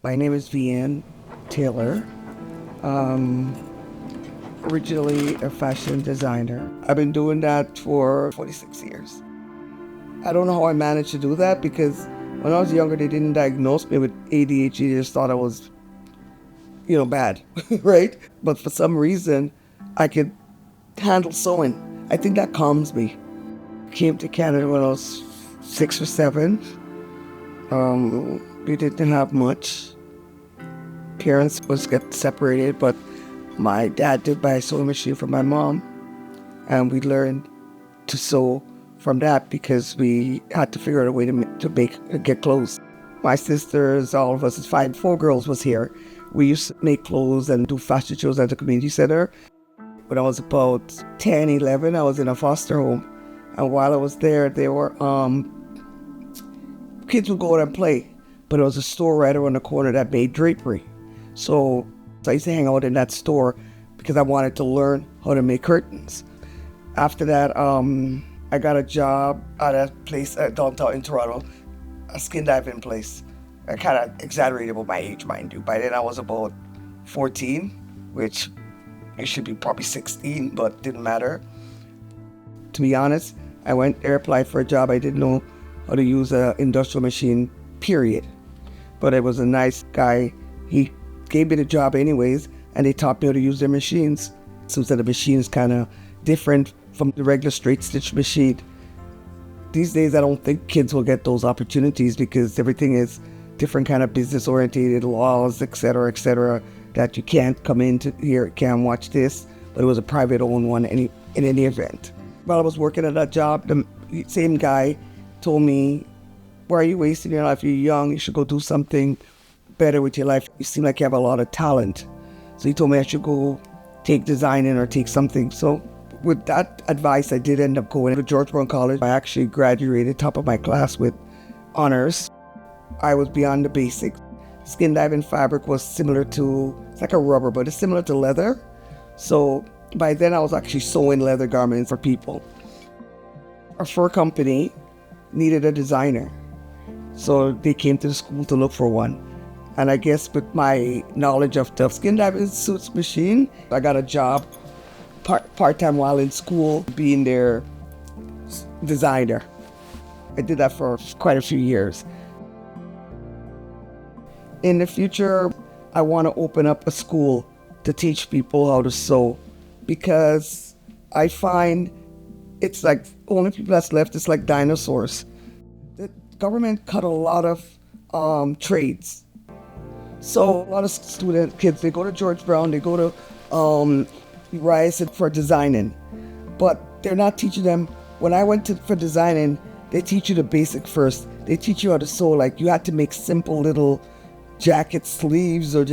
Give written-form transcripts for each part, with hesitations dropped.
My name is Vianne Taylor. Um, Originally a fashion designer. I've been doing that for 26 years. I don't know how I managed to do that because when I was younger, they didn't diagnose me with ADHD. They just thought I was, bad, right? But for some reason, I could handle sewing. I think that calms me. Came to Canada when I was 6 or 7. We didn't have much. Parents was get separated, but my dad did buy a sewing machine for my mom, and we learned to sew from that because we had to figure out a way to get clothes. My sisters, all of us, 4 girls was here. We used to make clothes and do fashion shows at the community center. When I was about 10, 11, I was in a foster home, and while I was there, there were kids would go out and play, but there was a store right around the corner that made drapery. So I used to hang out in that store because I wanted to learn how to make curtains. After that, I got a job at a place downtown in Toronto, a skin diving place. I kind of exaggerated with my age, mind you. By then I was about 14, which it should be probably 16, but didn't matter. To be honest, I went there, applied for a job. I didn't know how to use an industrial machine, period. But it was a nice guy. He gave me the job anyways, and they taught me how to use their machines. Since the machine is kind of different from the regular straight stitch machine. These days, I don't think kids will get those opportunities because everything is different kind of business oriented, laws, etc., that you can't come into here, can't watch this, but it was a private owned one in any event. While I was working at that job, the same guy told me, why are you wasting your life? You're young, you should go do something better with your life. You seem like you have a lot of talent. So he told me I should go take designing or take something. So with that advice, I did end up going to George Brown College. I actually graduated top of my class with honors. I was beyond the basics. Skin diving fabric was similar to, it's like a rubber, but it's similar to leather. So by then I was actually sewing leather garments for people. A fur company needed a designer. So they came to the school to look for one. And I guess with my knowledge of the skin diving suits machine, I got a job part-time while in school being their designer. I did that for quite a few years. In the future, I want to open up a school to teach people how to sew because I find it's like only people that's left is like dinosaurs. The government cut a lot of trades. So a lot of kids, they go to George Brown, they go to Rice for designing, but they're not teaching them. When I went for designing, they teach you the basic first. They teach you how to sew. Like you had to make simple little jacket sleeves or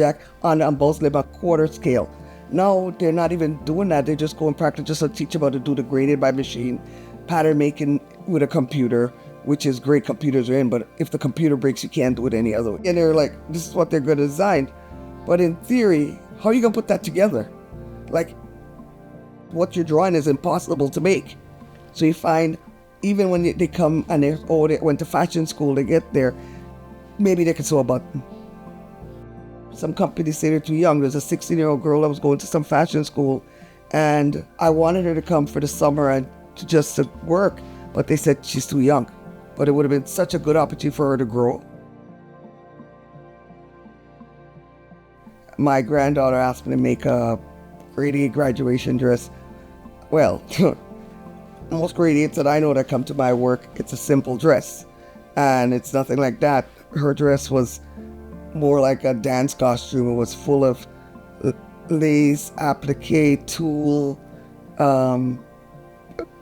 on both like a quarter scale. Now they're not even doing that. They just go and practice just to teach them how to do the graded by machine, pattern making with a computer, which is great. Computers are in, but if the computer breaks, you can't do it any other way. And they're like, this is what they're going to design. But in theory, how are you going to put that together? Like, what you're drawing is impossible to make. So you find, even when they come and they went to fashion school, they get there, maybe they can sew a button. Some companies say they're too young. There's a 16-year-old girl that was going to some fashion school, and I wanted her to come for the summer and to work, but they said she's too young. But it would have been such a good opportunity for her to grow. My granddaughter asked me to make a grade 8 graduation dress. Well, most grade 8s that I know that come to my work, it's a simple dress. And it's nothing like that. Her dress was more like a dance costume. It was full of lace, applique, tulle,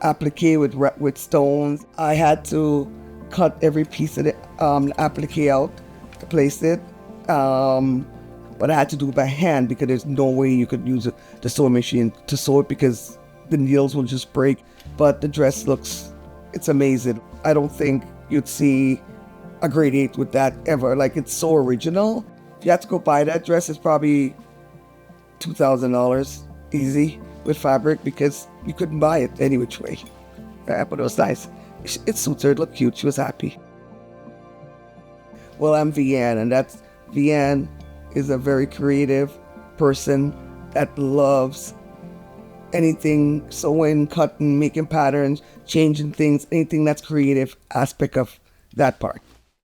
applique with stones. I had to cut every piece of the applique out to place it. But I had to do it by hand because there's no way you could use the sewing machine to sew it because the needles will just break. But the dress it's amazing. I don't think you'd see a grade 8 with that ever. Like, it's so original. If you had to go buy that dress, it's probably $2,000 easy with fabric because you couldn't buy it any which way. But it was nice. It suits her. It looked cute. She was happy. Well, I'm Vianne, and that's Vianne is a very creative person that loves anything, sewing, cutting, making patterns, changing things, anything that's creative aspect of that part.